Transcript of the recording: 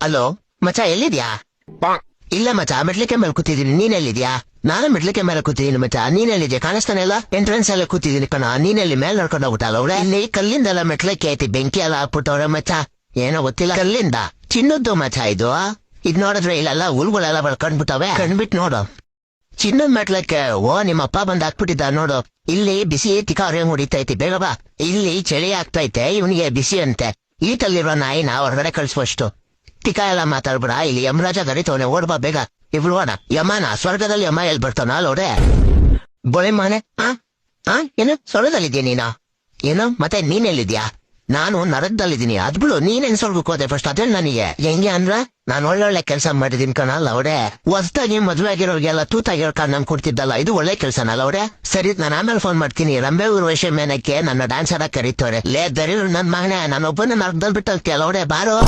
Hello ಮಚ ಎಲ್ಲಿದ್ಯಾ? ಇಲ್ಲ ಮಚ, ಮೆಟ್ಲಿಕೆ ಮೇಲೆ ಕೂತಿದ್ದೀನಿ. ನೀನೆಲ್ಲಿದ್ಯಾ? ನಾನು ಮೆಟ್ಲಿಕೆ ಮೇಲೆ ಕೂತಿದ್ದೀನಿ ಮಚ. ನೀನೆಲ್ಲಿದ್ಯಾ? ಕಾಣಿಸ್ತಾನೆ ಇಲ್ಲ? ಎಂಟ್ರೆನ್ಸ್ ಎಲ್ಲ ಕೂತಿದ್ದೀನಿ ಕಣ. ನೀನೆಲ್ಲಿ ಮೇಲೆ ನಡ್ಕೊಂಡು ಹೋಗ್ಬಿಟ್ಟಲ್ಲ ಅವ್ರೆ? ಇಲ್ಲಿ ಕಲ್ಲಿಂದೆಲ್ಲ ಮೆಟ್ಲಿಕೆ ಐತಿ, ಬೆಂಕಿ ಎಲ್ಲ ಹಾಕ್ಬಿಟ್ಟವ್ರೆ ಮಚ. ಏನೋ ಗೊತ್ತಿಲ್ಲ. ಕಲ್ಲಿಂದ ಚಿನ್ನದ್ದು ಮಚ ಇದು. ಇದ್ ನೋಡಿದ್ರೆ ಇಲ್ಲೆಲ್ಲ ಹುಲ್ಗಳೆಲ್ಲ ಕಣ್ಬಿಟ್ಟವೆ. ಕಣ್ಬಿಟ್ ನೋಡು, ಚಿನ್ನದ ಮೆಟ್ಲಕ್ಕೆ. ಓ, ನಿಮ್ಮ ಅಪ್ಪ ಬಂದ್ ಹಾಕ್ಬಿಟ್ಟಿದ್ದ ನೋಡು. ಇಲ್ಲಿ ಬಿಸಿ ಟಿಕಾ ಹೊಡೆಯಂಗ್ ಹೊಡಿತೈತಿ, ಬೇಗ ಬಾ. ಇಲ್ಲಿ ಚಳಿ ಆಗ್ತೈತೆ, ಇವನಿಗೆ ಬಿಸಿ ಅಂತೆ. ಈಟಲ್ಲಿರೋ ನಾಯಿನ ಹೊರಗಡೆ ಕಳ್ಸುವಷ್ಟು. ಟಿಕಾ ಎಲ್ಲ ಮಾತಾಡ್ಬಿಡ, ಇಲ್ಲಿ ಯಮರಾಜ ಗರಿತವನೆ, ಓಡ್ಬಾ ಬೇಗ. ಇವ್ರು ಓಡ. ಯಮನ ಸ್ವರ್ಗದಲ್ಲಿ ಯಮ ಎಲ್ ಬರ್ತಾನ ಅಲ್ಲೋಡೆ ಬೋಳೆ ಮಾನೆ. ಏನು ಸ್ವರ್ಗದಲ್ಲಿದ್ಯಾ ನೀನು? ಏನು ಮತ್ತೆ ನೀನೆಲ್ಲಿದ್ಯಾ? ನಾನು ನರಕದಲ್ಲಿದ್ದೀನಿ. ಅದ್ಬಿಡು, ನೀನೇನ್ ಸ್ವರ್ಗಕ್ಕೆ ಹೋದೆ ಫಸ್ಟ್? ಅದೇ ನನಗೆ ಹೆಂಗೆ ಅಂದ್ರ, ನಾನು ಒಳ್ಳೊಳ್ಳೆ ಕೆಲಸ ಮಾಡಿದೀನಿ ಕಣಲ್ಲ ಅವ್ರೆ. ಹೊಸ್ದಾಗಿ ಮದ್ವೆ ಆಗಿರೋರ್ಗೆಲ್ಲ ತೂತಾಗಿರೋ ಕಾರಣ ಕೊಡ್ತಿದ್ದಲ್ಲ, ಇದು ಒಳ್ಳೆ ಕೆಲ್ಸನಲ್ಲ ಅವ್ರೆ. ಸರಿ, ನಾನು ಆಮೇಲೆ ಫೋನ್ ಮಾಡ್ತೀನಿ. ರಂಬೆ ಊರ್ವಶಿ ಮೇನಕ್ಕೆ ನನ್ನ ಡ್ಯಾನ್ಸ್ ಆಡಕ್ ಕರೀತವ್ರೆ. ಲೇ ದರಿ ನನ್ ಮಗನೇ, ನಾನೊಬ್ಬನ ನರಕದಲ್ಲಿ ಬಿಟ್ಟಲ್ಕೆ ಅವ್ರೆ, ಬಾರೋ.